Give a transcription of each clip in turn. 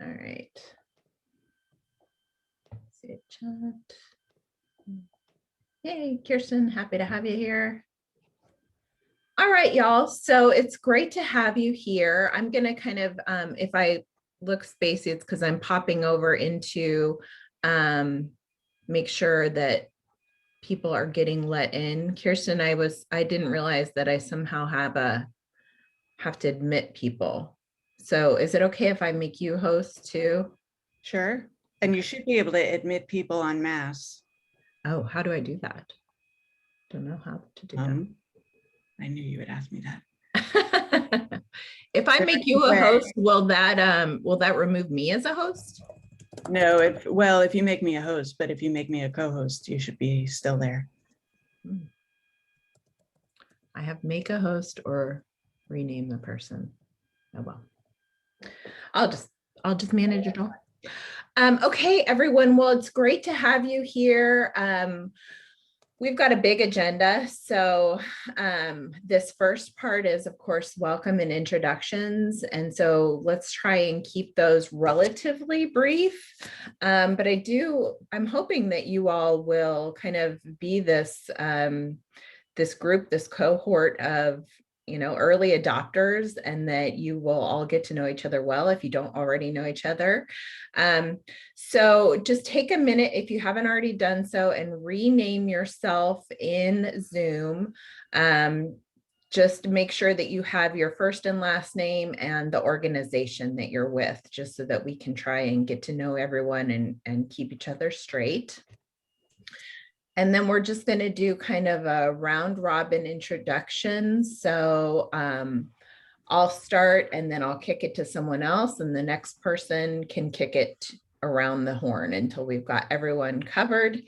All right. See chat. Yay, Kirsten, happy to have you here. All right, y'all. So it's great to have you here. I'm going to kind of, if I look spacey, it's because I'm popping over into make sure that people are getting let in. Kirsten, I didn't realize that I somehow have to admit people. So is it okay if I make you host too? Sure. And you should be able to admit people en masse. Oh, how do I do that? Don't know how to do that. I knew you would ask me that. If I make you a host, will that remove me as a host? No, if you make me a host, but if you make me a co-host, you should be still there. I have make a host or rename the person. Oh well. I'll just manage it all. Okay, everyone. Well, it's great to have you here. We've got a big agenda. So this first part is, of course, welcome and introductions. And so let's try and keep those relatively brief. But I'm hoping that you all will kind of be this, this group, this cohort of early adopters, and that you will all get to know each other well if you don't already know each other. So just take a minute if you haven't already done so and rename yourself in Zoom. Just make sure that you have your first and last name and the organization that you're with, just so that we can try and get to know everyone and keep each other straight. And then we're just going to do kind of a round robin introduction. So I'll start and then I'll kick it to someone else, and the next person can kick it around the horn until we've got everyone covered.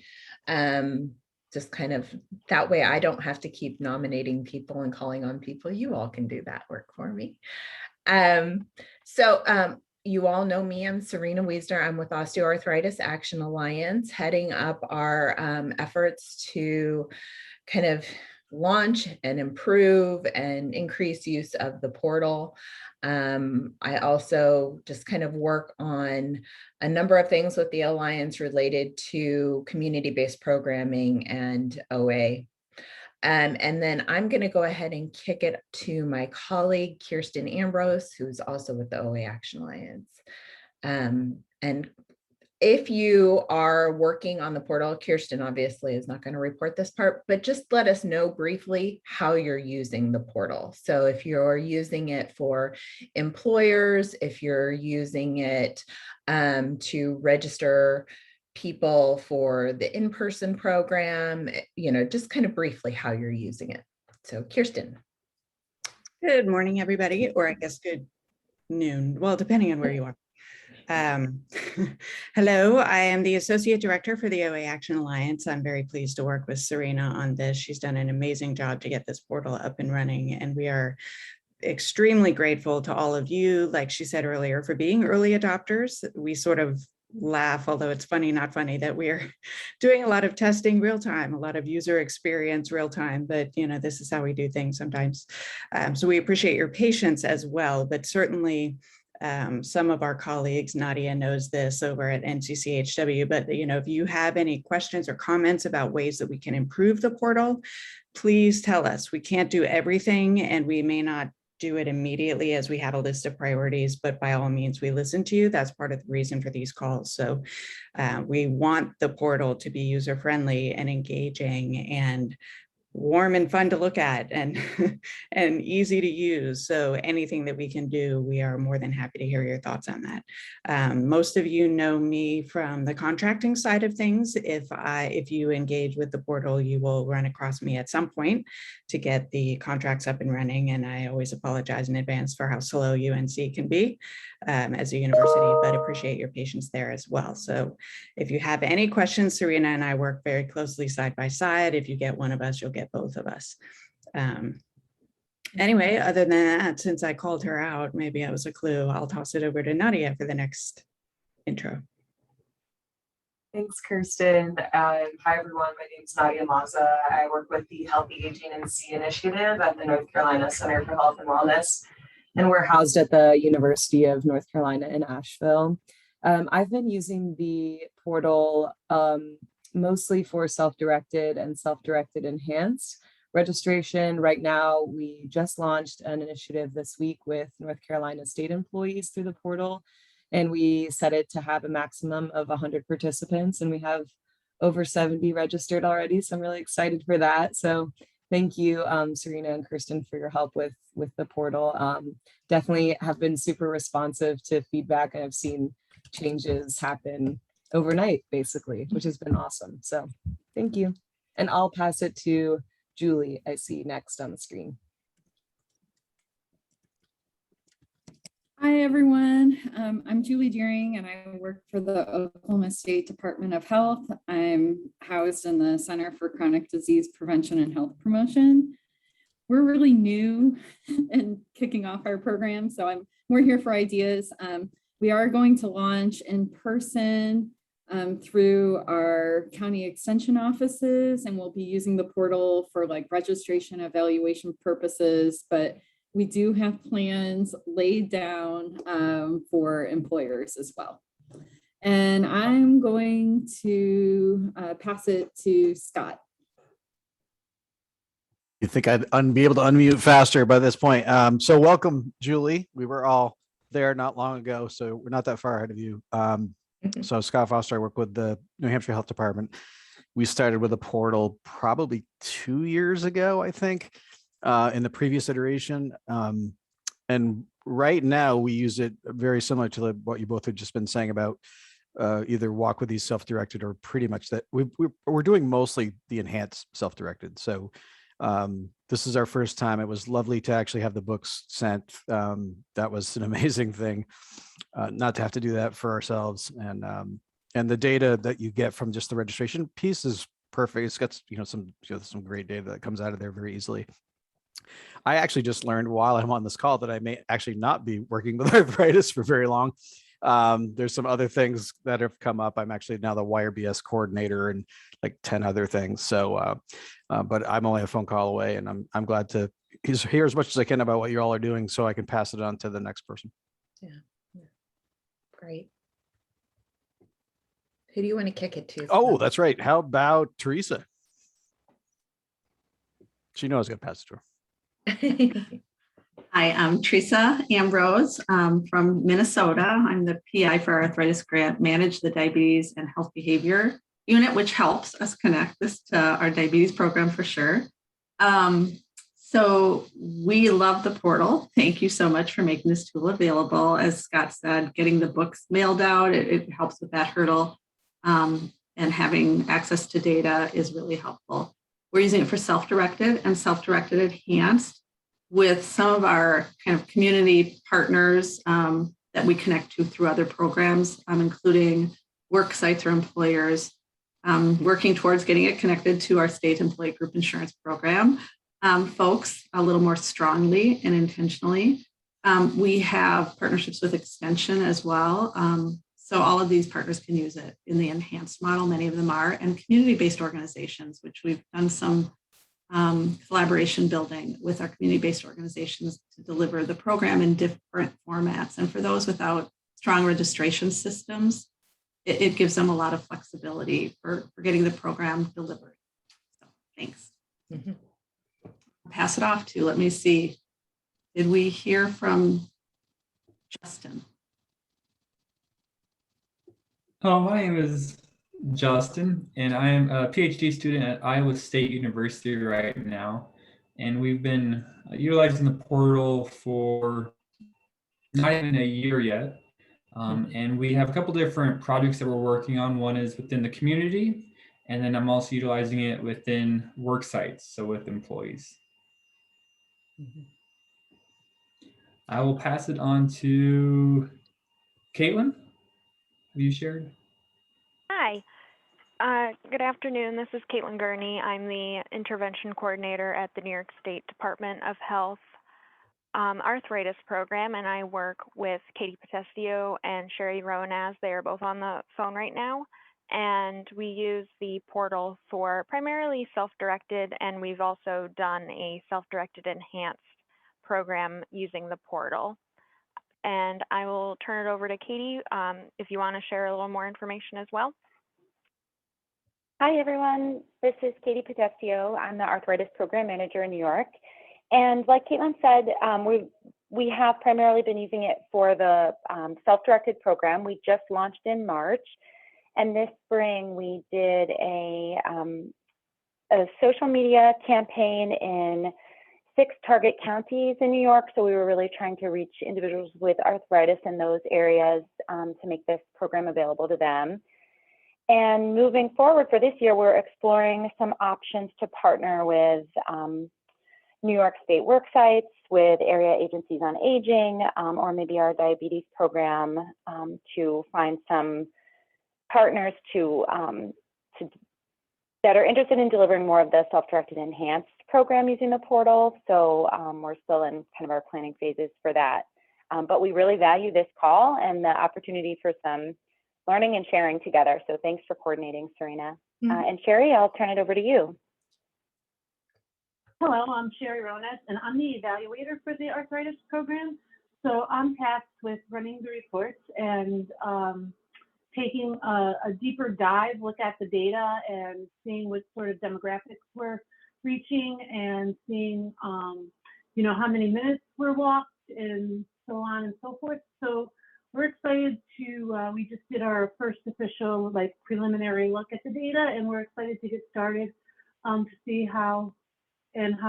Just kind of that way I don't have to keep nominating people and calling on people. You all can do that work for me. You all know me, I'm Serena Wiesner. I'm with Osteoarthritis Action Alliance, heading up our efforts to kind of launch and improve and increase use of the portal. I also just kind of work on a number of things with the Alliance related to community-based programming and OA. And then I'm going to go ahead and kick it to my colleague, Kirsten Ambrose, who's also with the OA Action Alliance. And if you are working on the portal, Kirsten obviously is not going to report this part, but just let us know briefly how you're using the portal. So if you're using it for employers, if you're using it to register people for the in-person program, just kind of briefly how you're using it. So Kirsten. Good morning, everybody, or I guess good noon. Well, depending on where you are. Hello, I am the Associate Director for the OA Action Alliance. I'm very pleased to work with Serena on this. She's done an amazing job to get this portal up and running, and we are extremely grateful to all of you, like she said earlier, for being early adopters. We sort of laugh, although it's funny, not funny, that we're doing a lot of testing real time, a lot of user experience real time, but this is how we do things sometimes. So we appreciate your patience as well, but certainly some of our colleagues, Nadia knows this over at NCCHW, but if you have any questions or comments about ways that we can improve the portal, please tell us. We can't do everything, and we may not do it immediately as we have a list of priorities, but by all means, we listen to you. That's part of the reason for these calls. So we want the portal to be user-friendly and engaging and warm and fun to look at and and easy to use. So anything that we can do, we are more than happy to hear your thoughts on that. Most of you know me from the contracting side of things. If you engage with the portal, you will run across me at some point to get the contracts up and running. And I always apologize in advance for how slow UNC can be as a university, but appreciate your patience there as well. So if you have any questions, Serena and I work very closely side by side. If you get one of us, you'll get both of us. Anyway, other than that, since I called her out, maybe I was a clue, I'll toss it over to Nadia for the next intro. Thanks, Kirsten. Hi, everyone. My name is Nadia Maza. I work with the Healthy Aging and C Initiative at the North Carolina Center for Health and Wellness. and we're housed at the University of North Carolina in Asheville. I've been using the portal mostly for self-directed and self-directed enhanced registration. Right now, we just launched an initiative this week with North Carolina state employees through the portal, and we set it to have a maximum of 100 participants, and we have over 70 registered already. So I'm really excited for that. So thank you, Serena and Kirsten, for your help with the portal. Definitely have been super responsive to feedback, and I've seen changes happen overnight, basically, which has been awesome. So thank you. And I'll pass it to Julie, I see next on the screen. Hi, everyone. I'm Julie Deering, and I work for the Oklahoma State Department of Health. I'm housed in the Center for Chronic Disease Prevention and Health Promotion. We're really new and kicking off our program, so we're here for ideas. We are going to launch in person through our county extension offices, and we'll be using the portal for like registration evaluation purposes, but we do have plans laid down for employers as well. And I'm going to pass it to Scott. You think I'd be able to unmute faster by this point. So welcome, Julie. We were all there not long ago, so we're not that far ahead of you. So Scott Foster, I work with the New Hampshire Health Department. We started with a portal probably 2 years ago, I think, in the previous iteration. And right now we use it very similar to what you both have just been saying about either walk with these self-directed or pretty much that we're doing mostly the enhanced self-directed. So this is our first time. It was lovely to actually have the books sent. That was an amazing thing, not to have to do that for ourselves. And the data that you get from just the registration piece is perfect. It's got some great data that comes out of there very easily. I actually just learned while I'm on this call that I may actually not be working with arthritis for very long. There's some other things that have come up. I'm actually now the WireBS coordinator and like 10 other things. So, but I'm only a phone call away, and I'm glad to hear as much as I can about what you all are doing so I can pass it on to the next person. Yeah. Great. Who do you want to kick it to? Oh, that's right. How about Teresa? She knows I was going to pass it to her. Hi, I'm Teresa Ambrose from Minnesota. I'm the PI for Arthritis Grant, manage the Diabetes and Health Behavior Unit, which helps us connect this to our diabetes program for sure. So we love the portal. Thank you so much for making this tool available. As Scott said, getting the books mailed out, it helps with that hurdle. And having access to data is really helpful. We're using it for self-directed and self-directed enhanced with some of our kind of community partners that we connect to through other programs, including work sites or employers, working towards getting it connected to our state employee group insurance program. Folks a little more strongly and intentionally. We have partnerships with Extension as well. So all of these partners can use it in the enhanced model, many of them are, and community-based organizations, which we've done some collaboration building with our community-based organizations to deliver the program in different formats. And for those without strong registration systems, it gives them a lot of flexibility for getting the program delivered. So thanks. Mm-hmm. I'll pass it off to, let me see, did we hear from Justin? Hello, my name is Justin, and I am a PhD student at Iowa State University right now. And we've been utilizing the portal for not even a year yet. And we have a couple different projects that we're working on. One is within the community, and then I'm also utilizing it within work sites, so with employees. I will pass it on to Caitlin. Have you shared? Hi. Good afternoon. This is Caitlin Gurney. I'm the intervention coordinator at the New York State Department of Health Arthritis Program, and I work with Katie Potestio and Sherry Rowanaz. They are both on the phone right now, and we use the portal for primarily self-directed, and we've also done a self-directed enhanced program using the portal. And I will turn it over to Katie if you want to share a little more information as well. Hi, everyone. This is Katie Podestio. I'm the Arthritis Program Manager in New York. And like Caitlin said, we have primarily been using it for the self-directed program. We just launched in March. And this spring, we did a social media campaign in 6 target counties in New York. So we were really trying to reach individuals with arthritis in those areas to make this program available to them. And moving forward for this year, we're exploring some options to partner with New York State work sites, with area agencies on aging, or maybe our diabetes program to find some partners that are interested in delivering more of the self-directed enhanced program using the portal. So we're still in kind of our planning phases for that. But we really value this call and the opportunity for some learning and sharing together. So thanks for coordinating, Serena. And Sherry, I'll turn it over to you. Hello, I'm Sherry Ronas, and I'm the evaluator for the arthritis program. So I'm tasked with running the reports and taking a deeper dive look at the data and seeing what sort of demographics we're reaching and seeing, you know, how many minutes were walked and so on and so forth. So we're excited to, we just did our first official preliminary look at the data, and we're excited to get started to see how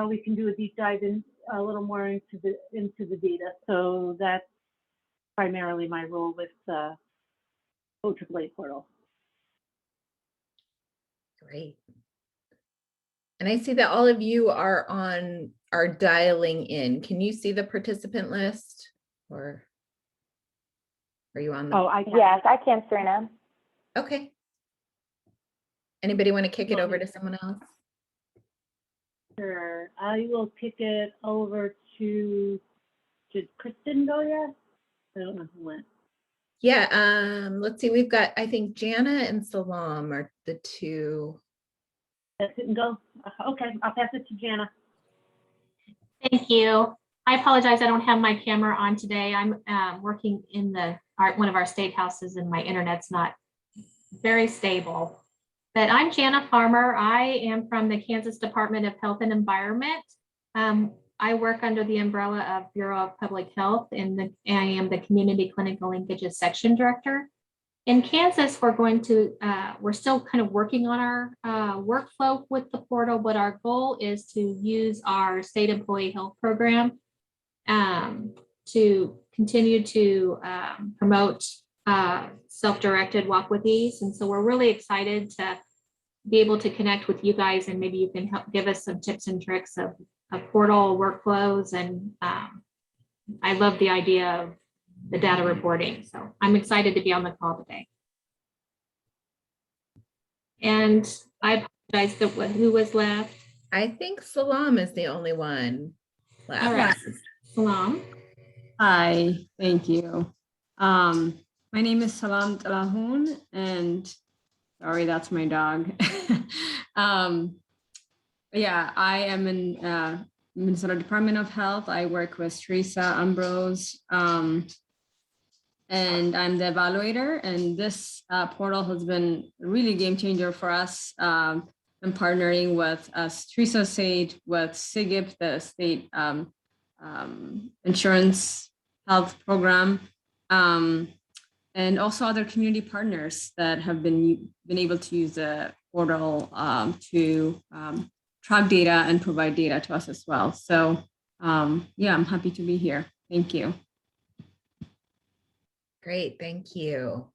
we can do a deep dive in a little more into the data. So that's primarily my role with the OAAA portal. Great. And I see that all of you are dialing in. Can you see the participant list, or are you on the? Oh, yes, I can, Serena. Okay. Anybody want to kick it over to someone else? Sure, I will kick it over to, did Kristen go yet? I don't know who went. Yeah, let's see, we've got, I think Jana and Salam are the two. That didn't go? Okay, I'll pass it to Jana. Thank you. I apologize, I don't have my camera on today. I'm working in one of our state houses and my internet's not very stable. But I'm Jana Farmer. I am from the Kansas Department of Health and Environment. I work under the umbrella of Bureau of Public Health, and I am the Community Clinical Linkages Section Director. In Kansas, we're still kind of working on our workflow with the portal, but our goal is to use our state employee health program to continue to promote self-directed walk with ease. And so we're really excited to be able to connect with you guys, and maybe you can help give us some tips and tricks of portal workflows. And I love the idea of the data reporting. So I'm excited to be on the call today. And I apologize that who was left. I think Salam is the only one left. All right, Salam. Hi, thank you. My name is Salam Talahoun, and sorry, that's my dog. Yeah, I am in Minnesota Department of Health. I work with Teresa Ambrose, and I'm the evaluator. And this portal has been a really game changer for us. I'm partnering with, as Teresa said, with SIGIP, the state insurance health program, and also other community partners that have been able to use the portal to track data and provide data to us as well. So yeah, I'm happy to be here. Thank you. Great, thank you.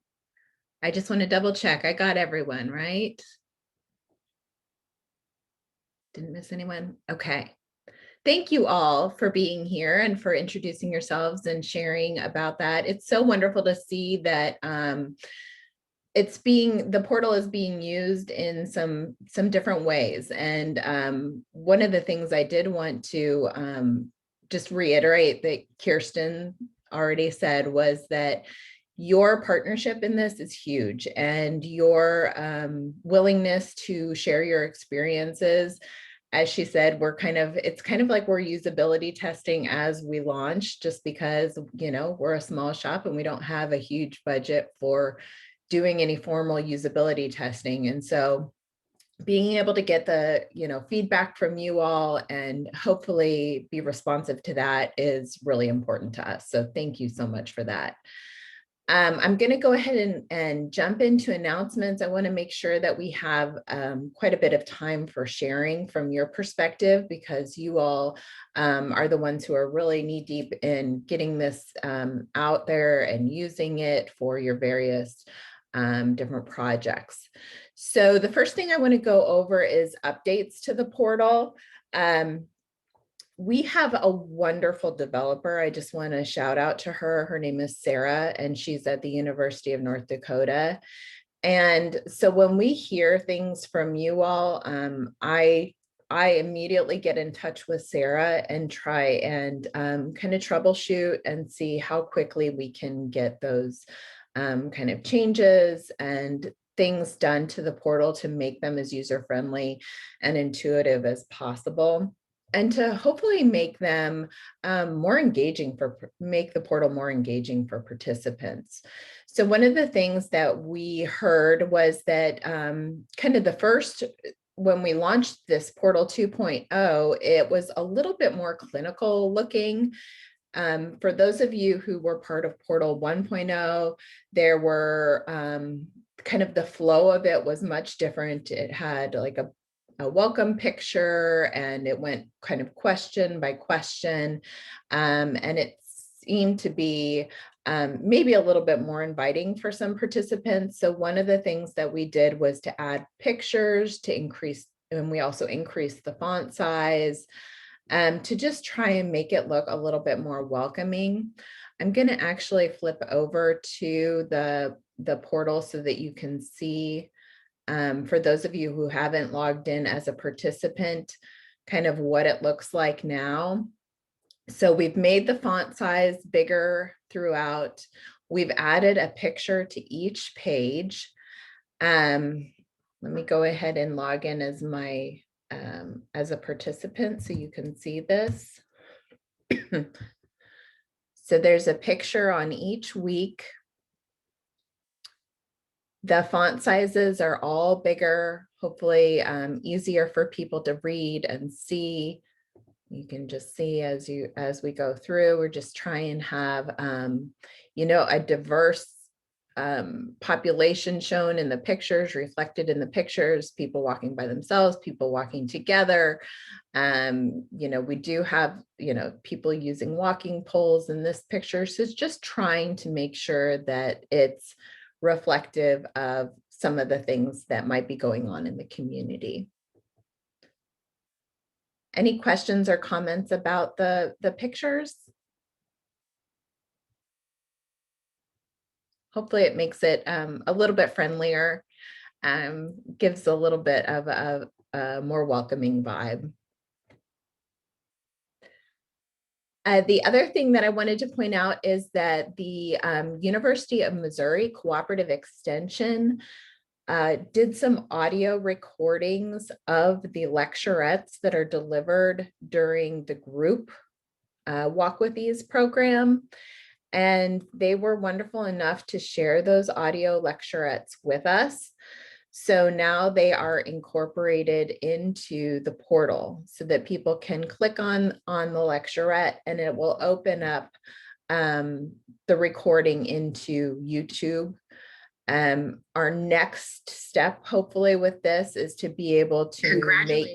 I just want to double check. I got everyone, right? Didn't miss anyone? Okay. Thank you all for being here and for introducing yourselves and sharing about that. It's so wonderful to see that the portal is being used in some different ways. And one of the things I did want to just reiterate that Kirsten already said was that your partnership in this is huge, and your willingness to share your experiences as she said, it's kind of like we're usability testing as we launch, just because, we're a small shop and we don't have a huge budget for doing any formal usability testing. And so being able to get the, feedback from you all and hopefully be responsive to that is really important to us. So thank you so much for that. I'm going to go ahead and jump into announcements. I want to make sure that we have quite a bit of time for sharing from your perspective, because you all are the ones who are really knee deep in getting this out there and using it for your various different projects. So the first thing I want to go over is updates to the portal. We have a wonderful developer. I just want to shout out to her. Her name is Sarah, and she's at the University of North Dakota. And so when we hear things from you all, I immediately get in touch with Sarah and try and kind of troubleshoot and see how quickly we can get those kind of changes and things done to the portal to make them as user-friendly and intuitive as possible, and to hopefully make them make the portal more engaging for participants. So one of the things that we heard was that kind of the first, when we launched this Portal 2.0, it was a little bit more clinical looking. For those of you who were part of Portal 1.0, there were kind of the flow of it was much different. It had like a welcome picture, and it went kind of question by question. And it seemed to be maybe a little bit more inviting for some participants. So one of the things that we did was to add pictures to increase, and we also increased the font size to just try and make it look a little bit more welcoming. I'm going to actually flip over to the portal so that you can see, for those of you who haven't logged in as a participant, kind of what it looks like now. So we've made the font size bigger throughout. We've added a picture to each page. Let me go ahead and log in as as a participant so you can see this. So there's a picture on each week. The font sizes are all bigger, hopefully easier for people to read and see. You can just see as we go through, we're just trying to have, a diverse population shown in the pictures, reflected in the pictures, people walking by themselves, people walking together. We do have, people using walking poles in this picture. So it's just trying to make sure that it's reflective of some of the things that might be going on in the community. Any questions or comments about the pictures? Hopefully it makes it a little bit friendlier, gives a little bit of a more welcoming vibe. The other thing that I wanted to point out is that the University of Missouri Cooperative Extension did some audio recordings of the lecturettes that are delivered during the group Walk With Ease program. And they were wonderful enough to share those audio lecturettes with us. So now they are incorporated into the portal so that people can click on the lecturette and it will open up the recording into YouTube. Our next step, hopefully, with this is to be able to make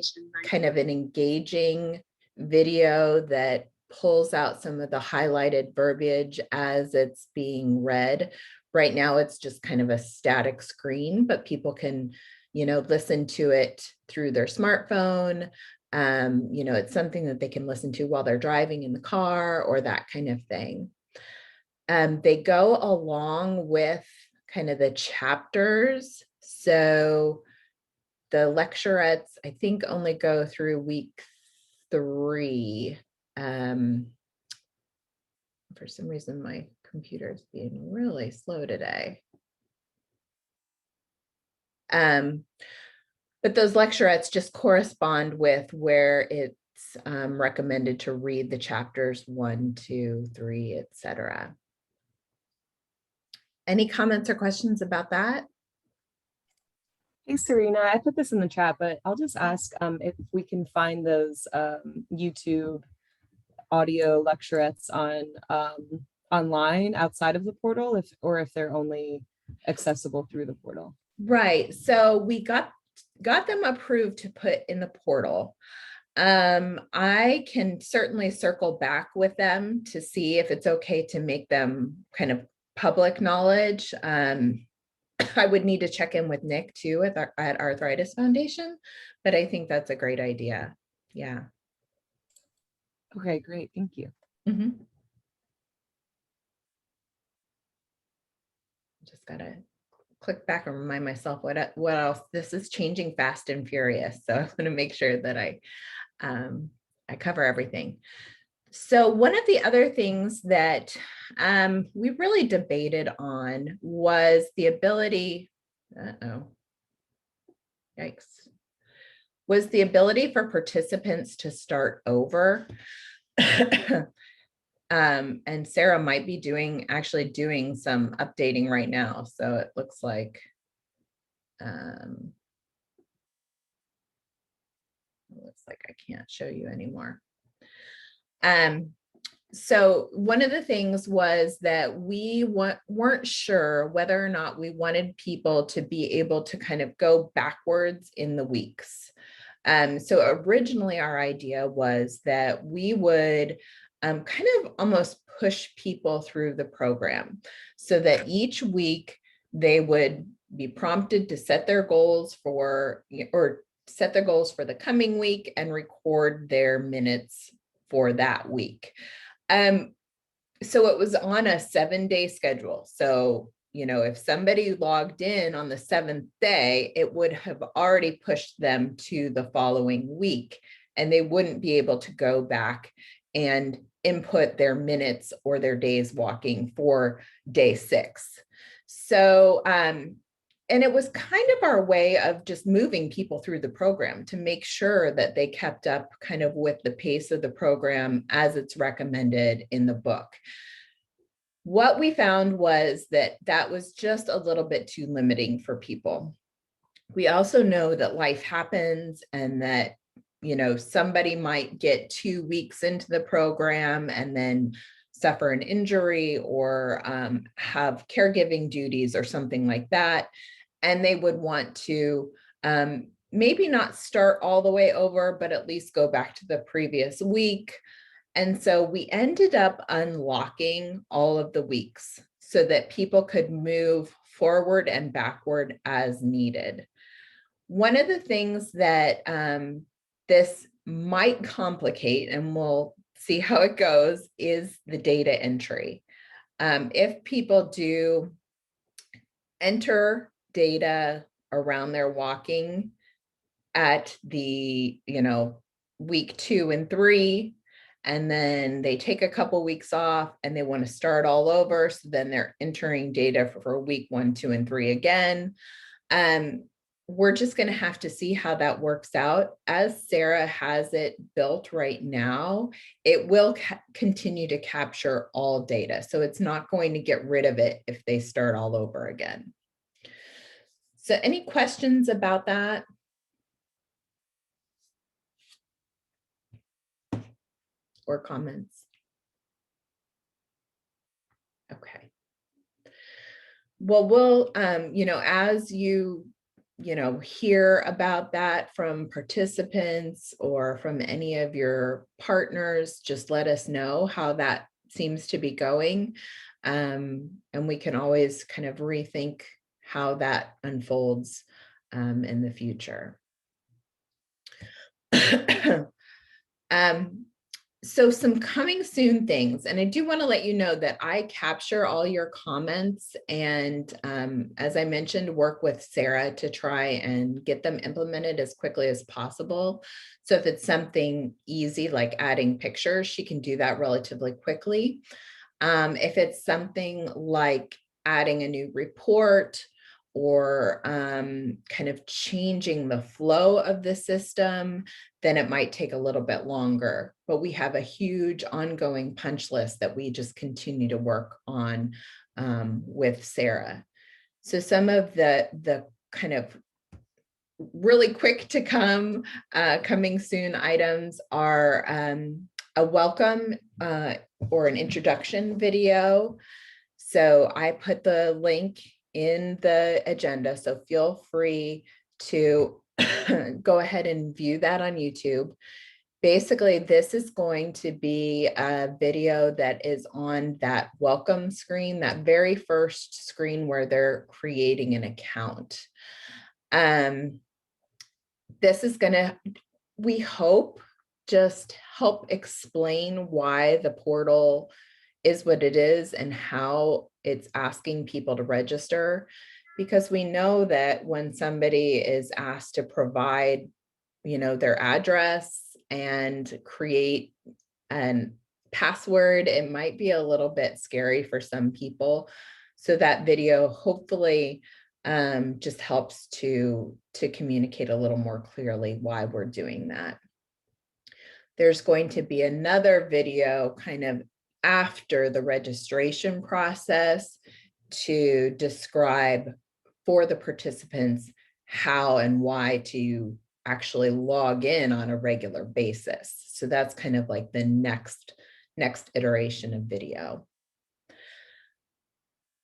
kind of an engaging video that pulls out some of the highlighted verbiage as it's being read. Right now, it's just kind of a static screen, but people can, listen to it through their smartphone. It's something that they can listen to while they're driving in the car or that kind of thing. They go along with kind of the chapters. So the lecturettes, I think, only go through week 3. For some reason, my computer is being really slow today. But those lecturettes just correspond with where it's recommended to read the chapters 1, 2, 3, etc. Any comments or questions about that? Hey, Serena, I put this in the chat, but I'll just ask if we can find those YouTube audio lecturettes on online outside of the portal, or if they're only accessible through the portal. Right. So we got them approved to put in the portal. I can certainly circle back with them to see if it's okay to make them kind of public knowledge. I would need to check in with Nick too at Arthritis Foundation, but I think that's a great idea. Yeah. Okay, great. Thank you. Mm-hmm. Just gotta click back and remind myself what else. This is changing fast and furious, so I want to make sure that I cover everything. So one of the other things that we really debated on was the ability, was the ability for participants to start over. And Sarah might be actually doing some updating right now. So it looks like I can't show you anymore. So one of the things was that we weren't sure whether or not we wanted people to be able to kind of go backwards in the weeks. So originally our idea was that we would kind of almost push people through the program so that each week they would be prompted to set their goals for the coming week and record their minutes for that week. So it was on a 7-day schedule. So, if somebody logged in on the 7th day, it would have already pushed them to the following week, and they wouldn't be able to go back and input their minutes or their days walking for day 6. So, and it was kind of our way of just moving people through the program to make sure that they kept up kind of with the pace of the program as it's recommended in the book. What we found was that was just a little bit too limiting for people. We also know that life happens and that, somebody might get 2 weeks into the program and then suffer an injury or have caregiving duties or something like that. And they would want to maybe not start all the way over, but at least go back to the previous week. And so we ended up unlocking all of the weeks so that people could move forward and backward as needed. One of the things that this might complicate, and we'll see how it goes, is the data entry. If people do enter data around their walking at the, week 2 and 3, and then they take a couple weeks off and they want to start all over. So then they're entering data for week 1, 2, and 3 again. We're just going to have to see how that works out. As Sarah has it built right now, it will continue to capture all data. So it's not going to get rid of it if they start all over again. So any questions about that? Or comments? Okay. Well, we'll, as you hear about that from participants or from any of your partners, just let us know how that seems to be going. And we can always kind of rethink how that unfolds in the future. So some coming soon things, and I do want to let you know that I capture all your comments and as I mentioned, work with Sarah to try and get them implemented as quickly as possible. So if it's something easy like adding pictures, she can do that relatively quickly. If it's something like adding a new report or kind of changing the flow of the system, then it might take a little bit longer. But we have a huge ongoing punch list that we just continue to work on with Sarah. So some of the kind of really quick to come, coming soon items are a welcome or an introduction video. So I put the link in the agenda, so feel free to go ahead and view that on YouTube. Basically, this is going to be a video that is on that welcome screen, that very first screen where they're creating an account. This is going to, we hope, just help explain why the portal is what it is and how it's asking people to register, because we know that when somebody is asked to provide, you know, their address and create a password, it might be a little bit scary for some people. So that video hopefully just helps to communicate a little more clearly why we're doing that. There's going to be another video kind of after the registration process to describe for the participants how and why to actually log in on a regular basis. So that's kind of like the next iteration of video.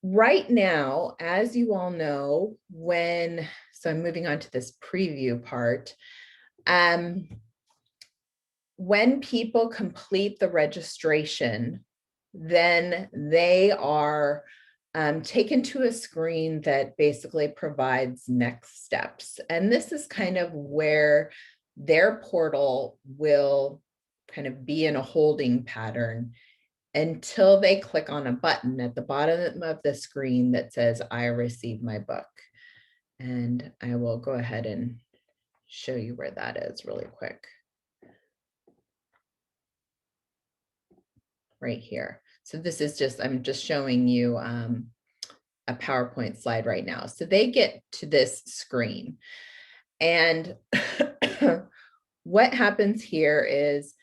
Right now, as you all know, so I'm moving on to this preview part. When people complete the registration, then they are taken to a screen that basically provides next steps. And this is kind of where their portal will kind of be in a holding pattern until they click on a button at the bottom of the screen that says, I received my book. And I will go ahead and show you where that is really quick. Right here. So this is just, I'm just showing you a PowerPoint slide right now. So they get to this screen, and what happens here is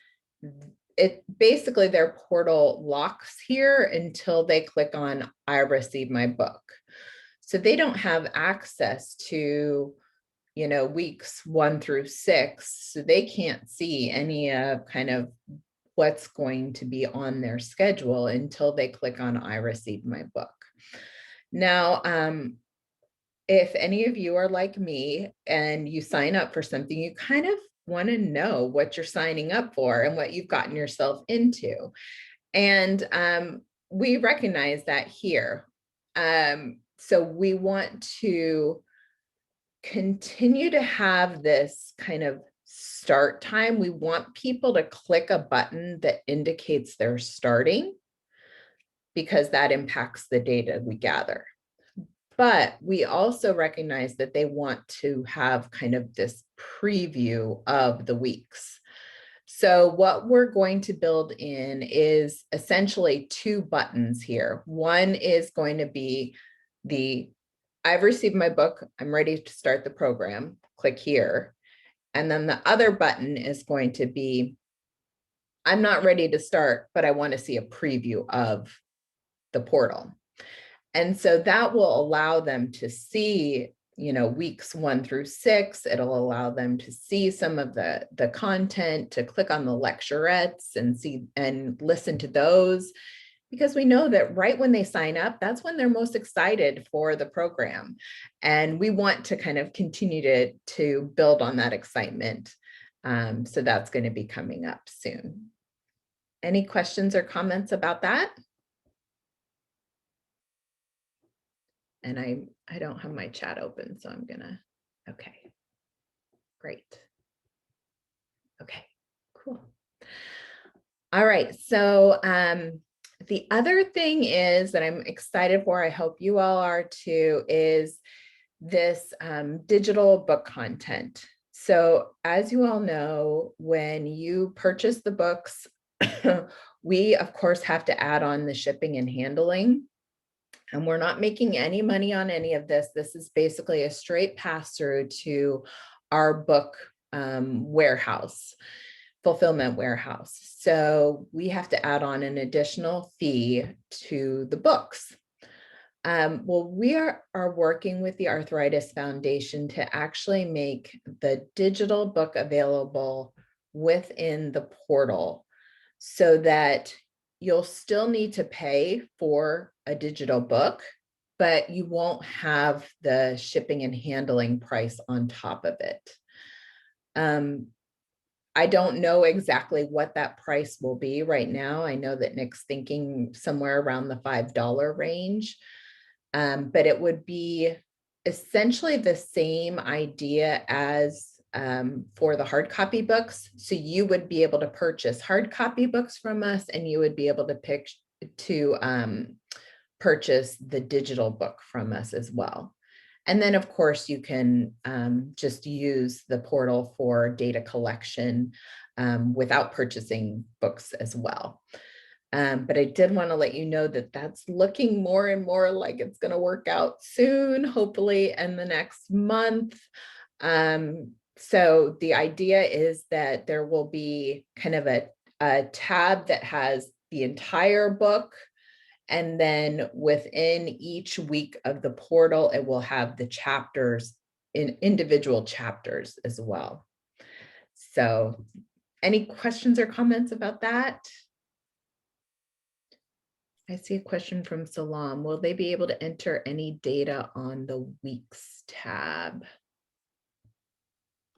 it basically their portal locks here until they click on I received my book. So they don't have access to, you know, weeks 1 through 6. So they can't see any kind of what's going to be on their schedule until they click on I received my book. Now, if any of you are like me and you sign up for something, you kind of want to know what you're signing up for and what you've gotten yourself into. And we recognize that here. So we want to continue to have this kind of start time. We want people to click a button that indicates they're starting, because that impacts the data we gather. But we also recognize that they want to have kind of this preview of the weeks. So what we're going to build in is essentially 2 buttons here. One is going to be I've received my book, I'm ready to start the program, click here. And then the other button is going to be, I'm not ready to start, but I want to see a preview of the portal. And so that will allow them to see, you know, weeks 1 through 6. It'll allow them to see some of the content, to click on the lecturettes and see and listen to those, because we know that right when they sign up, that's when they're most excited for the program. And we want to kind of continue to build on that excitement. So that's going to be coming up soon. Any questions or comments about that? And I don't have my chat open, so I'm gonna, okay, great. Okay, cool. All right, so the other thing is that I'm excited for, I hope you all are too, is this digital book content. So as you all know, when you purchase the books, we of course have to add on the shipping and handling. And we're not making any money on any of this. This is basically a straight pass through to our book warehouse, fulfillment warehouse. So we have to add on an additional fee to the books. Well, we are working with the Arthritis Foundation to actually make the digital book available within the portal so that you'll still need to pay for a digital book, but you won't have the shipping and handling price on top of it. I don't know exactly what that price will be right now. I know that Nick's thinking somewhere around the $5 range. But it would be essentially the same idea as for the hard copy books. So you would be able to purchase hard copy books from us, and you would be able to purchase the digital book from us as well. And then, of course, you can just use the portal for data collection without purchasing books as well. But I did want to let you know that that's looking more and more like it's going to work out soon, hopefully in the next month. So the idea is that there will be kind of a tab that has the entire book. And then within each week of the portal, it will have the chapters in individual chapters as well. So any questions or comments about that? I see a question from Salam. Will they be able to enter any data on the weeks tab?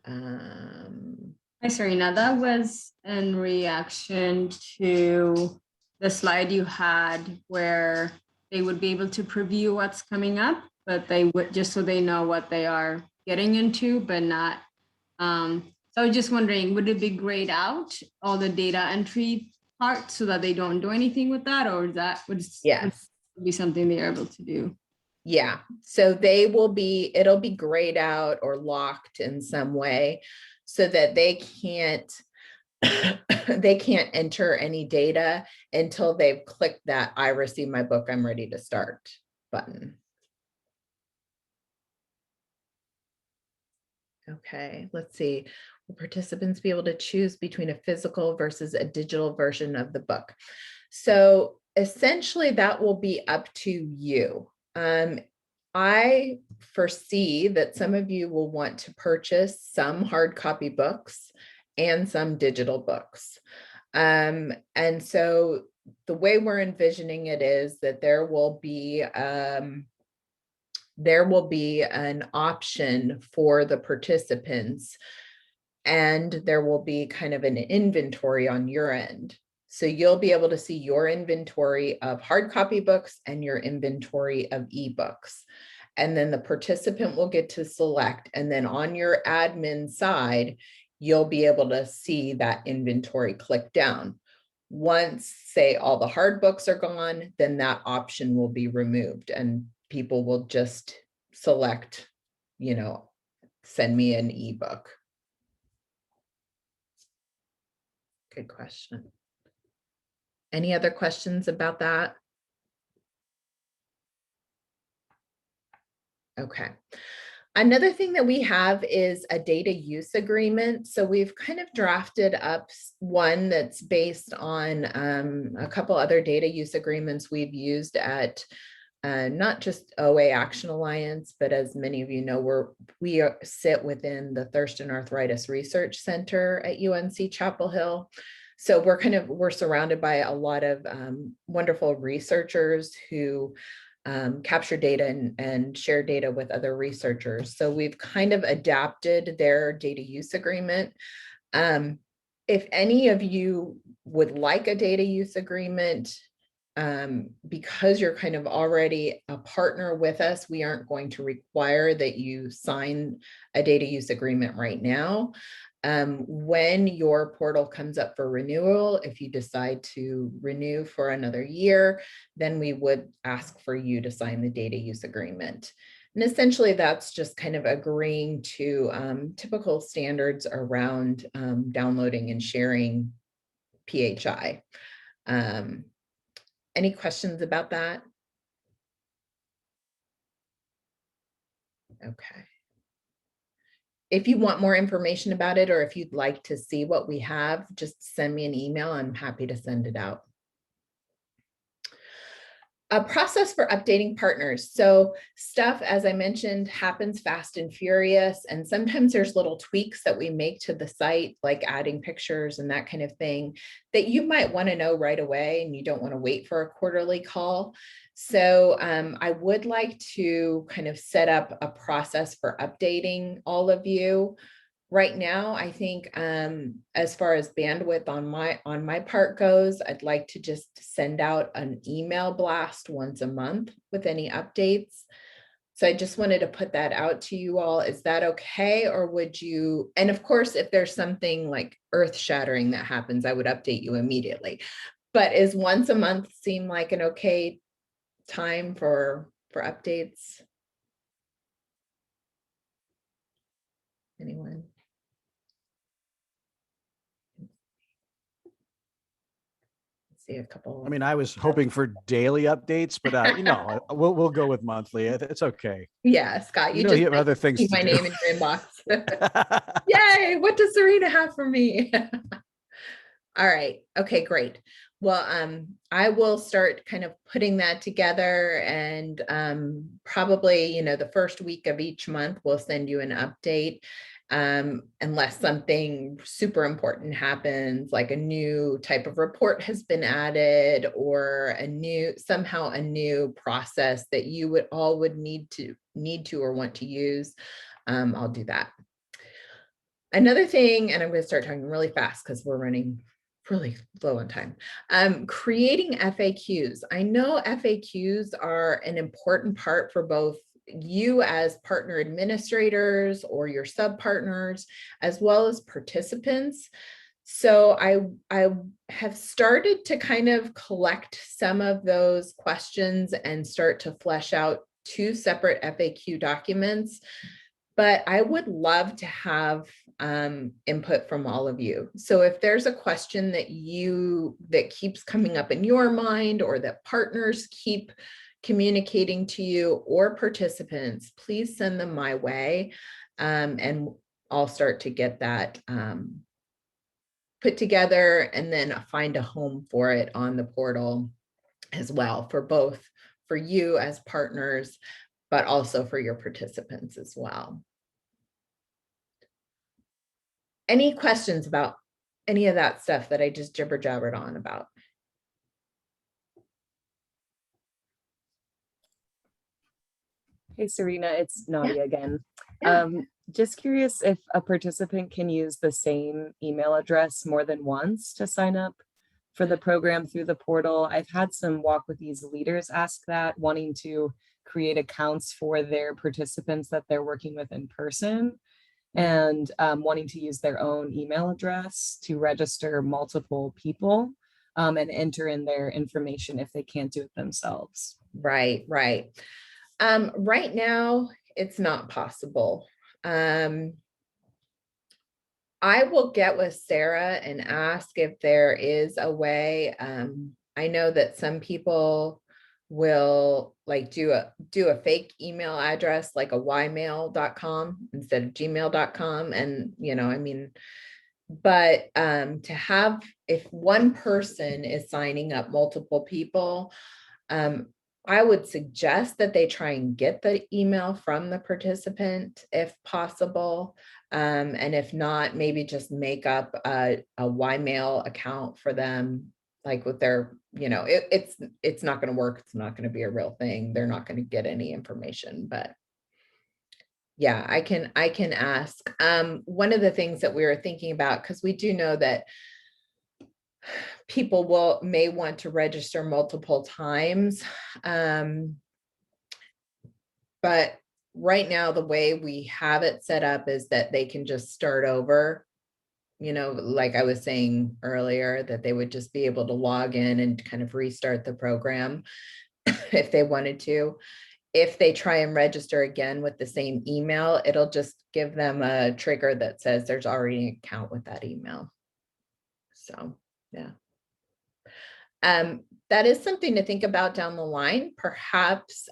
Hi, Serena. That was in reaction to the slide you had where they would be able to preview what's coming up, but they would just so they know what they are getting into, but not. So I was just wondering, would it be grayed out all the data entry part so that they don't do anything with that, or that would be something they are able to do? Yeah, so they will be, it'll be grayed out or locked in some way so that they can't enter any data until they've clicked that "I received my book, I'm ready to start" button. Okay, let's see. Will participants be able to choose between a physical versus a digital version of the book? So essentially that will be up to you. I foresee that some of you will want to purchase some hard copy books and some digital books. And so the way we're envisioning it is that there will be an option for the participants, and there will be kind of an inventory on your end. So you'll be able to see your inventory of hard copy books and your inventory of ebooks. And then the participant will get to select, and then on your admin side, you'll be able to see that inventory click down. Once, say, all the hard books are gone, then that option will be removed and people will just select, you know, send me an ebook. Good question. Any other questions about that? Okay. Another thing that we have is a data use agreement. So we've kind of drafted up one that's based on a couple other data use agreements we've used at not just OA Action Alliance, but as many of you know, we sit within the Thurston Arthritis Research Center at UNC Chapel Hill. So we're surrounded by a lot of wonderful researchers who capture data and share data with other researchers. So we've kind of adapted their data use agreement. If any of you would like a data use agreement, because you're kind of already a partner with us, we aren't going to require that you sign a data use agreement right now. When your portal comes up for renewal, if you decide to renew for another year, then we would ask for you to sign the data use agreement. And essentially that's just kind of agreeing to typical standards around downloading and sharing PHI. Any questions about that? Okay. If you want more information about it, or if you'd like to see what we have, just send me an email. I'm happy to send it out. A process for updating partners. So stuff, as I mentioned, happens fast and furious. And sometimes there's little tweaks that we make to the site, like adding pictures and that kind of thing, that you might want to know right away, and you don't want to wait for a quarterly call. So I would like to kind of set up a process for updating all of you. Right now, I think as far as bandwidth on my part goes, I'd like to just send out an email blast once a month with any updates. So I just wanted to put that out to you all. Is that okay? Or would you, and of course, if there's something like earth shattering that happens, I would update you immediately. But is once a month seem like an okay time for updates? Anyone? See a couple. I mean, I was hoping for daily updates, but you know, we'll go with monthly. It's okay. Yeah, Scott, You know, you have other things see to my do. name in your inbox. Yay! What does Serena have for me? All right. Okay, great. Well, I will start kind of putting that together, and probably, you know, the first week of each month, we'll send you an update. Unless something super important happens, like a new type of report has been added, or somehow a new process that you would need to or want to use, I'll do that. Another thing, and I'm going to start talking really fast because we're running really low on time. Creating FAQs. I know FAQs are an important part for both you as partner administrators or your sub partners, as well as participants. So I have started to kind of collect some of those questions and start to flesh out 2 separate FAQ documents. But I would love to have input from all of you. So if there's a question that keeps coming up in your mind, or that partners keep communicating to you, or participants, please send them my way. And I'll start to get that put together, and then find a home for it on the portal as well, for you as partners, but also for your participants as well. Any questions about any of that stuff that I just jibber jabbered on about? Hey, Serena, it's Nadia again. Yeah. Just curious if a participant can use the same email address more than once to sign up for the program through the portal. I've had some Walk with Ease leaders ask that, wanting to create accounts for their participants that they're working with in person, and wanting to use their own email address to register multiple people and enter in their information if they can't do it themselves. Right. Right now, it's not possible. I will get with Sarah and ask if there is a way. I know that some people will like do a fake email address, like a ymail.com instead of gmail.com. And, you know, I mean, but to have, if one person is signing up multiple people, I would suggest that they try and get the email from the participant if possible. And if not, maybe just make up a Ymail account for them, like with their, you know, it's not going to work. It's not going to be a real thing. They're not going to get any information, but yeah, I can ask. One of the things that we were thinking about, because we do know that people may want to register multiple times. But right now, the way we have it set up is that they can just start over, you know, like I was saying earlier, that they would just be able to log in and kind of restart the program if they wanted to. If they try and register again with the same email, it'll just give them a trigger that says there's already an account with that email. So, yeah. That is something to think about down the line. Perhaps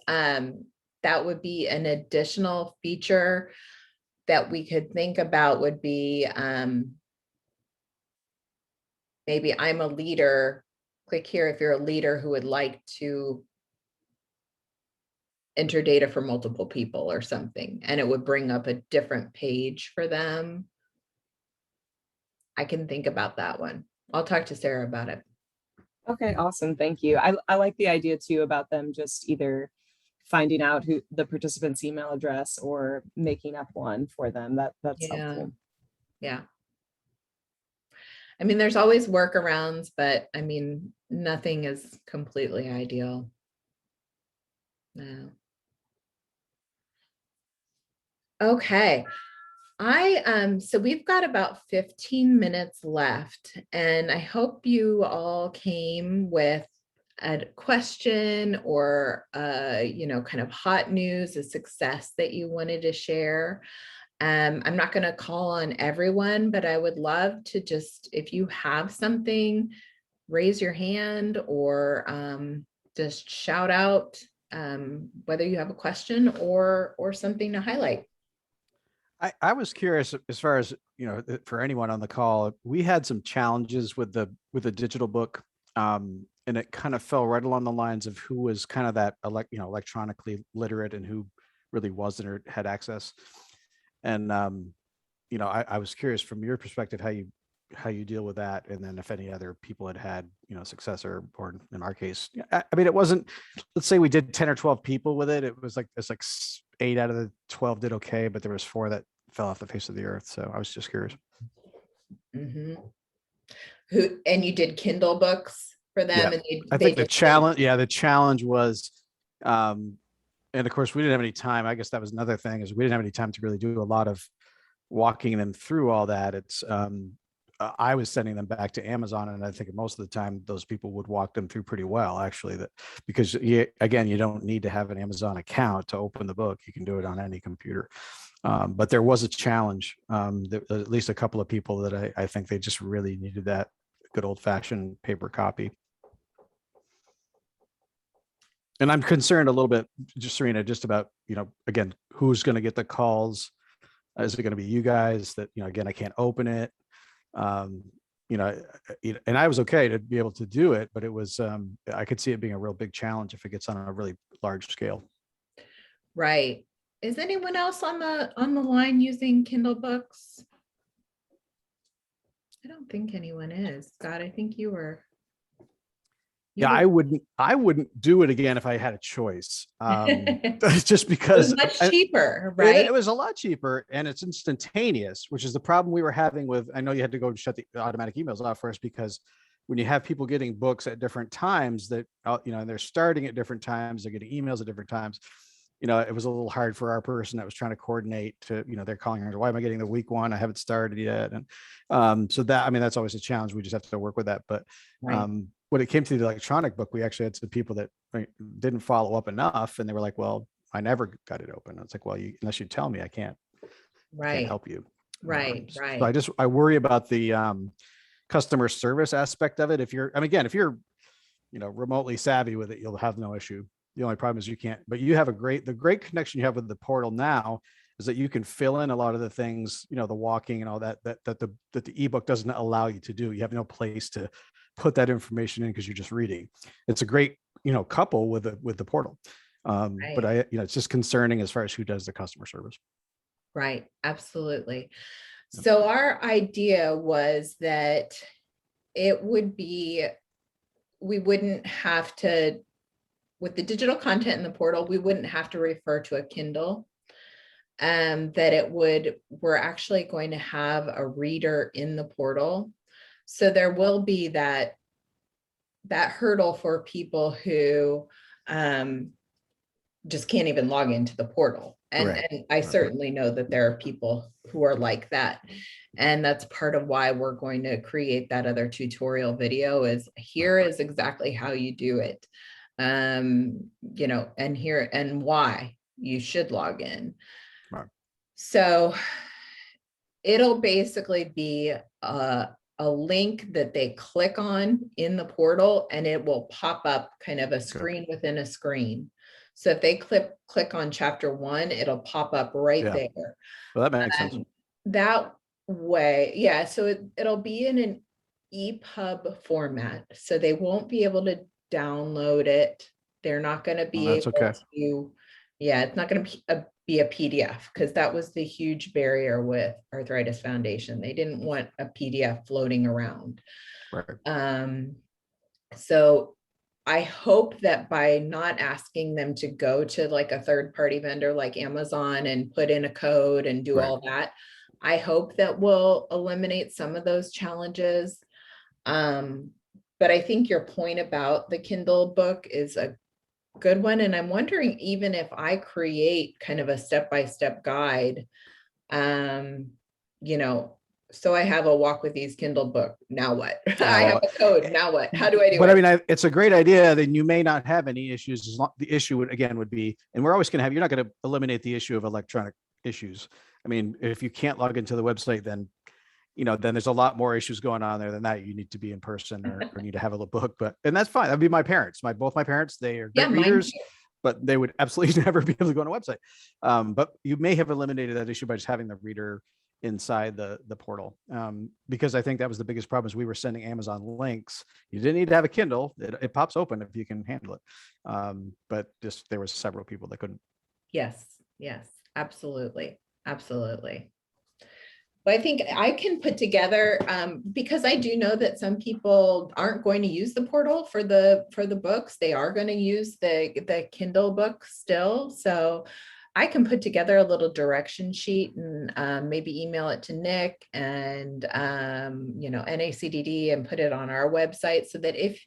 that would be an additional feature that we could think about would be maybe I'm a leader, click here if you're a leader who would like to enter data for multiple people or something, and it would bring up a different page for them. I can think about that one. I'll talk to Sarah about it. Okay, awesome. Thank you. I like the idea too about them just either finding out who the participant's email address or making up one for them. That's helpful. Yeah. I mean, there's always workarounds, but I mean, nothing is completely ideal. No. Okay. So we've got about 15 minutes left, and I hope you all came with a question or kind of hot news, a success that you wanted to share. I'm not going to call on everyone, but I would love to just, if you have something, raise your hand or just shout out whether you have a question or something to highlight. I was curious as far as, for anyone on the call, we had some challenges with the digital book. And it kind of fell right along the lines of who was kind of that electronically literate and who really wasn't or had access. And I was curious from your perspective how you deal with that, and then if any other people had success or in our case, I mean, it wasn't, let's say we did 10 or 12 people with it. It's like 8 out of the 12 did okay, but there was 4 that fell off the face of the earth. So I was just curious. Mm-hmm. And you did Kindle books for them? Yeah. And I think the challenge was, and of course we didn't have any time. I guess that was another thing, is we didn't have any time to really do a lot of walking them through all that. It's I was sending them back to Amazon, and I think most of the time those people would walk them through pretty well, actually, because you don't need to have an Amazon account to open the book. You can do it on any computer. But there was a challenge. At least a couple of people that I think they just really needed that good old fashioned paper copy. And I'm concerned a little bit, Serena, just about, again, who's going to get the calls? Is it going to be you guys that, again, I can't open it. And I was okay to be able to do it, but it was, I could see it being a real big challenge if it gets on a really large scale. Right. Is anyone else on the line using Kindle books? I don't think anyone is. Scott, I think you were. I wouldn't do it again if I had a choice. Just because it was much cheaper, right? It was a lot cheaper, and it's instantaneous, which is the problem we were having with. I know you had to go and shut the automatic emails off first, because when you have people getting books at different times that, and they're starting at different times, they're getting emails at different times. It was a little hard for our person that was trying to coordinate to, they're calling her, why am I getting the week one? I haven't started yet. And so that, that's always a challenge. We just have to work with that. But right. When it came to the electronic book, we actually had some people that didn't follow up enough, and they were like, well, I never got it open. It's like, well, unless you tell me, I can't help you. Right. So I worry about the customer service aspect of it. If you're remotely savvy with it, you'll have no issue. The only problem is you can't, but you have the great connection you have with the portal now is that you can fill in a lot of the things, the walking and all that the ebook doesn't allow you to do. You have no place to put that information in because you're just reading. It's a great, couple with the portal. Right. But it's just concerning as far as who does the customer service. Right. Absolutely. So our idea was that it would be, we wouldn't have to, with the digital content in the portal, we wouldn't have to refer to a Kindle. That we're actually going to have a reader in the portal. So there will be that hurdle for people who just can't even log into the portal. And I certainly know that there are people who are like that. And that's part of why we're going to create that other tutorial video, is here is exactly how you do it. And here and why you should log in. Right. So it'll basically be a link that they click on in the portal, and it will pop up kind of a screen within a screen. So if they click on chapter 1, it'll pop up right Yeah. there. Well, that makes sense. That way, yeah. So it'll be in an EPUB format. So they won't be able to download it. They're not going to be that's able okay. to, yeah, it's not going to be a PDF, because that was the huge barrier with Arthritis Foundation. They didn't want a PDF floating around. Right. So I hope that by not asking them to go to like a third-party vendor like Amazon and put in a code and do all that, I hope that will eliminate some of those challenges. But I think your point about the Kindle book is a good one. And I'm wondering, even if I create kind of a step-by-step guide, you know, so I have a Walk with Ease Kindle book. Now what? I have a code. Now what? How do I do but it? I mean, it's a great idea. Then you may not have any issues. As long, the issue would be, and we're always going to have, you're not going to eliminate the issue of electronic issues. I mean, if you can't log into the website, then, you know, then there's a lot more issues going on there than that. You need to be in person or need to have a little book, and that's fine. That'd be my parents. Both my parents, they are great readers, but they would absolutely never be able to go on a website. But you may have eliminated that issue by just having the reader inside the portal, because I think that was the biggest problem, is we were sending Amazon links. You didn't need to have a Kindle. It pops open if you can handle it. But just there were several people that couldn't. Yes, absolutely. But I think I can put together, because I do know that some people aren't going to use the portal for the books. They are going to use the Kindle book still. So I can put together a little direction sheet and maybe email it to Nick and NACDD, and put it on our website, so that if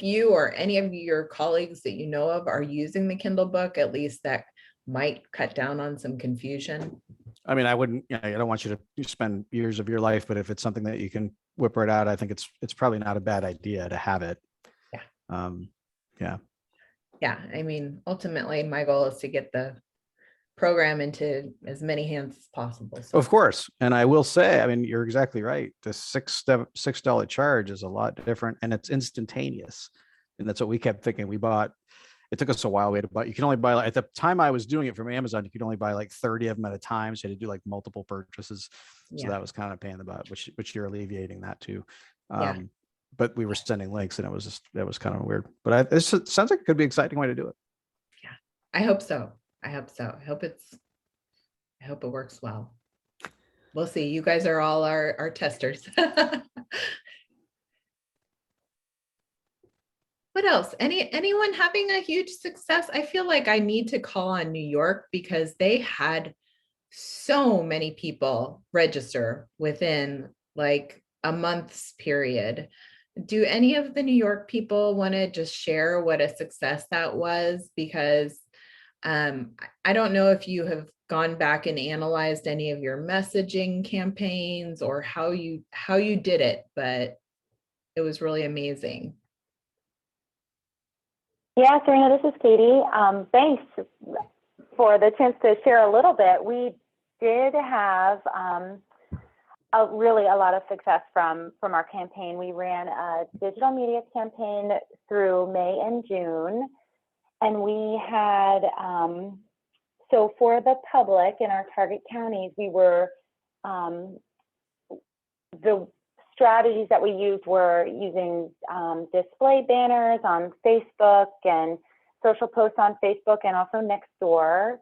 you or any of your colleagues that you know of are using the Kindle book, at least that might cut down on some confusion. I mean, I wouldn't, I don't want you to spend years of your life, but if it's something that you can whip right out, I think it's probably not a bad idea to have it. Yeah. I mean, ultimately my goal is to get the program into as many hands as possible. So. Of course. And I will say, I mean, you're exactly right. The $6 charge is a lot different, and it's instantaneous. And that's what we kept thinking. It took us a while. You can only buy, at the time I was doing it from Amazon, you could only buy like 30 of them at a time. So you had to do like multiple purchases. So that was kind of a pain in the butt, which you're alleviating that too. But we were sending links, and that was kind of weird, but this sounds like it could be an exciting way to do it. Yeah, I hope so. I hope it works well. We'll see. You guys are all our testers. What else? Anyone having a huge success? I feel like I need to call on New York, because they had so many people register within like a month's period. Do any of the New York people want to just share what a success that was? Because I don't know if you have gone back and analyzed any of your messaging campaigns or how you did it, but it was really amazing. Yeah, Serena, this is Katie. Thanks for the chance to share a little bit. We did have really a lot of success from our campaign. We ran a digital media campaign through May and June, and we had, so for the public in our target counties, we were, the strategies that we used were using display banners on Facebook and social posts on Facebook, and also Nextdoor.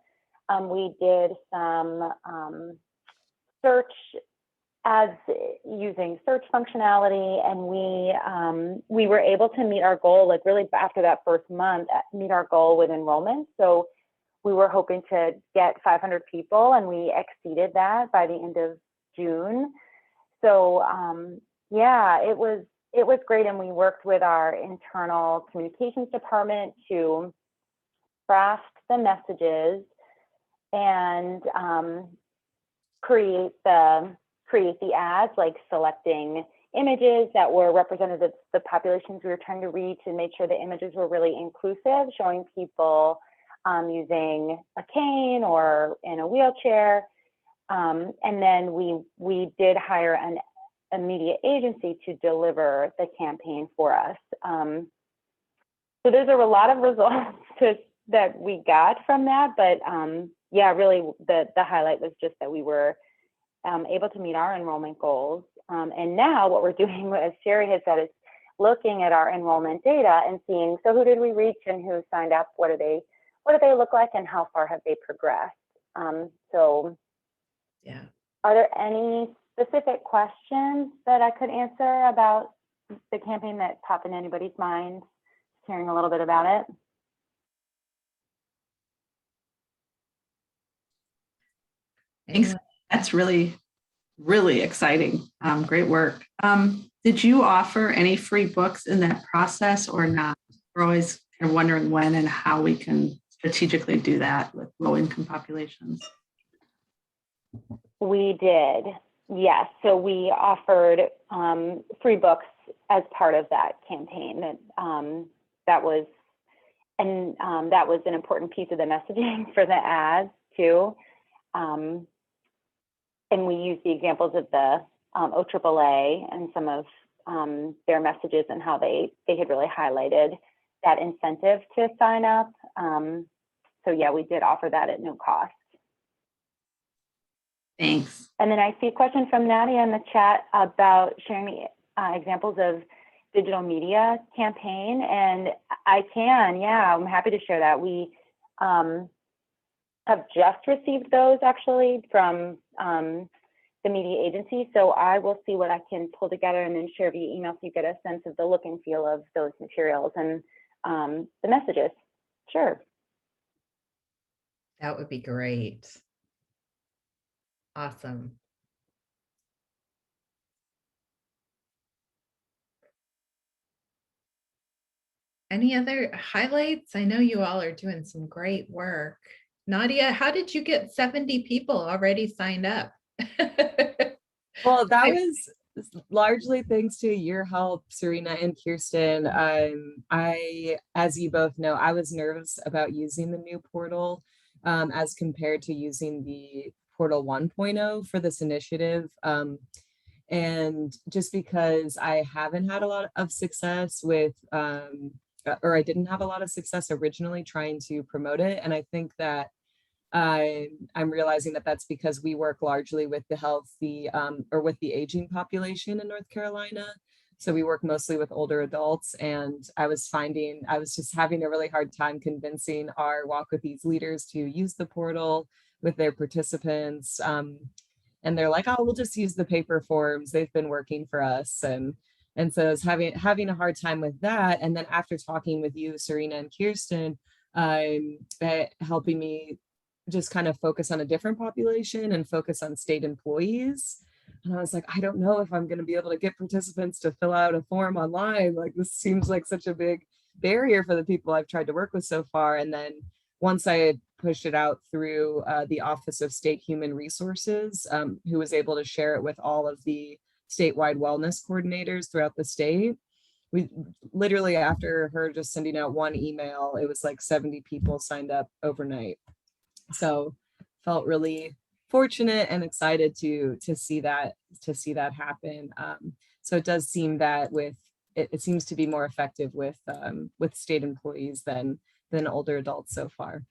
We did some search ads using search functionality, and we were able to meet our goal, like really after that first month, meet our goal with enrollment. So we were hoping to get 500 people, and we exceeded that by the end of June. So yeah, it was great, and we worked with our internal communications department to craft the messages and create the ads, like selecting images that were representative of the populations we were trying to reach, and make sure the images were really inclusive, showing people using a cane or in a wheelchair. And then we did hire a media agency to deliver the campaign for us. So those are a lot of results that we got from that, but yeah, really the highlight was just that we were able to meet our enrollment goals. And now what we're doing, as Sherry has said, is looking at our enrollment data and seeing, so who did we reach and who signed up? What do they look like and how far have they progressed? So Yeah. are there any specific questions that I could answer about the campaign that pop in anybody's mind, hearing a little bit about it? Thanks. That's really, really exciting. Great work. Did you offer any free books in that process or not? We're always kind of wondering when and how we can strategically do that with low-income populations. We did, yes. So we offered free books as part of that campaign. That was an important piece of the messaging for the ads too. And we used the examples of the OAAA and some of their messages and how they had really highlighted that incentive to sign up. So yeah, we did offer that at no cost. Thanks. And then I see a question from Nadia in the chat about sharing examples of digital media campaign, and I can, yeah, I'm happy to share that. We have just received those actually from the media agency, so I will see what I can pull together and then share via email so you get a sense of the look and feel of those materials and the messages. Sure. That would be great. Awesome. Any other highlights? I know you all are doing some great work. Nadia, how did you get 70 people already signed up? Well, that was largely thanks to your help, Serena and Kirsten. As you both know, I was nervous about using the new portal as compared to using the Portal 1.0 for this initiative. And just because I haven't had a lot of success with, or I didn't have a lot of success originally trying to promote it. And I think that I'm realizing that that's because we work largely with the healthy or with the aging population in North Carolina. So we work mostly with older adults, and I was just having a really hard time convincing our Walk With Ease leaders to use the portal with their participants. And they're like, oh, we'll just use the paper forms. They've been working for us. And so I was having a hard time with that. And then after talking with you, Serena and Kirsten, helping me just kind of focus on a different population and focus on state employees. And I was like, I don't know if I'm going to be able to get participants to fill out a form online. Like, this seems like such a big barrier for the people I've tried to work with so far. And then once I had pushed it out through the Office of State Human Resources, who was able to share it with all of the statewide wellness coordinators throughout the state, we literally, after her just sending out one email, it was like 70 people signed up overnight. So felt really fortunate and excited to see that happen. So it does seem that it seems to be more effective with state employees than older adults so far.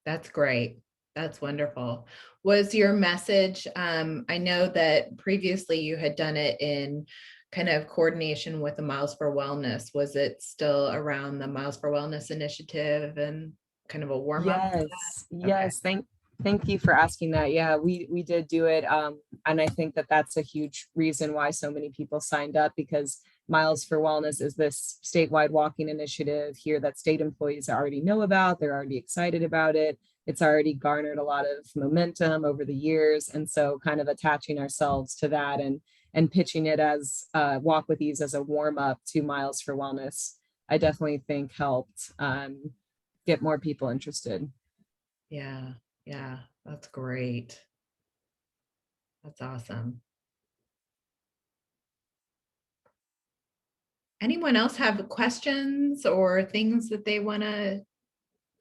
That's great. That's wonderful. Was your message, I know that previously you had done it in kind of coordination with the Miles for Wellness. Was it still around the Miles for Wellness initiative and kind of a warm up? Yes. Thank you for asking that. Yeah, we did do it. And I think that that's a huge reason why so many people signed up, because Miles for Wellness is this statewide walking initiative here that state employees already know about. They're already excited about it. It's already garnered a lot of momentum over the years. And so kind of attaching ourselves to that and pitching it as Walk With Ease as a warm up to Miles for Wellness, I definitely think helped get more people interested. Yeah, that's great. That's awesome. Anyone else have questions or things that they want to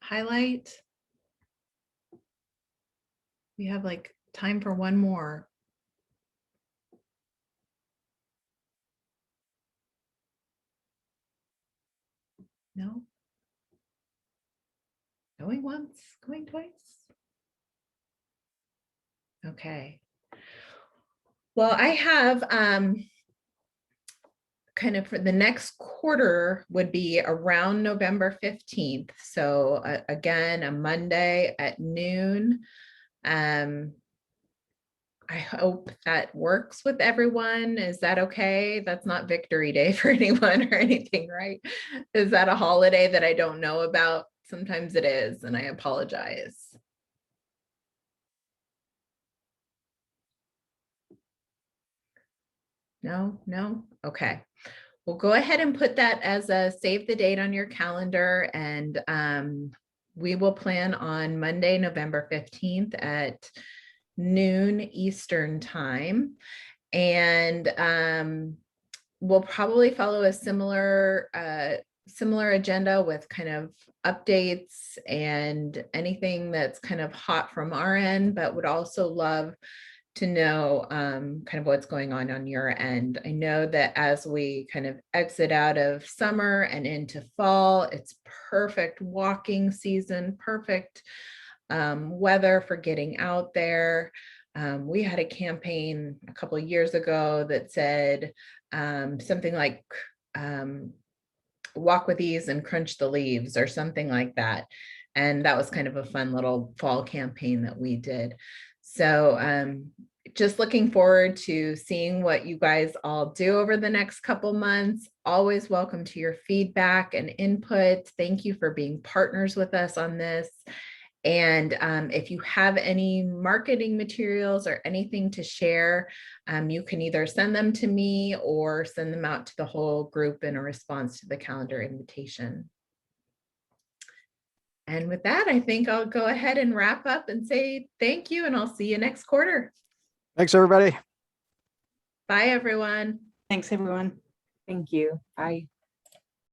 highlight? We have like time for one more. No. Going once, going twice. Okay. Well, I have kind of for the next quarter would be around November 15th. So again, a Monday at noon. I hope that works with everyone. Is that okay? That's not Victory Day for anyone or anything, right? Is that a holiday that I don't know about? Sometimes it is, and I apologize. No, no, okay. Well, go ahead and put that as a save the date on your calendar, and we will plan on Monday, November 15th at noon Eastern time. And we'll probably follow a similar agenda with kind of updates and anything that's kind of hot from our end, but would also love to know kind of what's going on your end. I know that as we kind of exit out of summer and into fall, it's perfect walking season, perfect weather for getting out there. We had a campaign a couple of years ago that said something like walk with ease and crunch the leaves or something like that. And that was kind of a fun little fall campaign that we did. So just looking forward to seeing what you guys all do over the next couple months. Always welcome to your feedback and input. Thank you for being partners with us on this. And if you have any marketing materials or anything to share, you can either send them to me or send them out to the whole group in a response to the calendar invitation. And with that, I think I'll go ahead and wrap up and say thank you, and I'll see you next quarter. Thanks, everybody. Bye, everyone. Thanks, everyone. Thank you. Bye.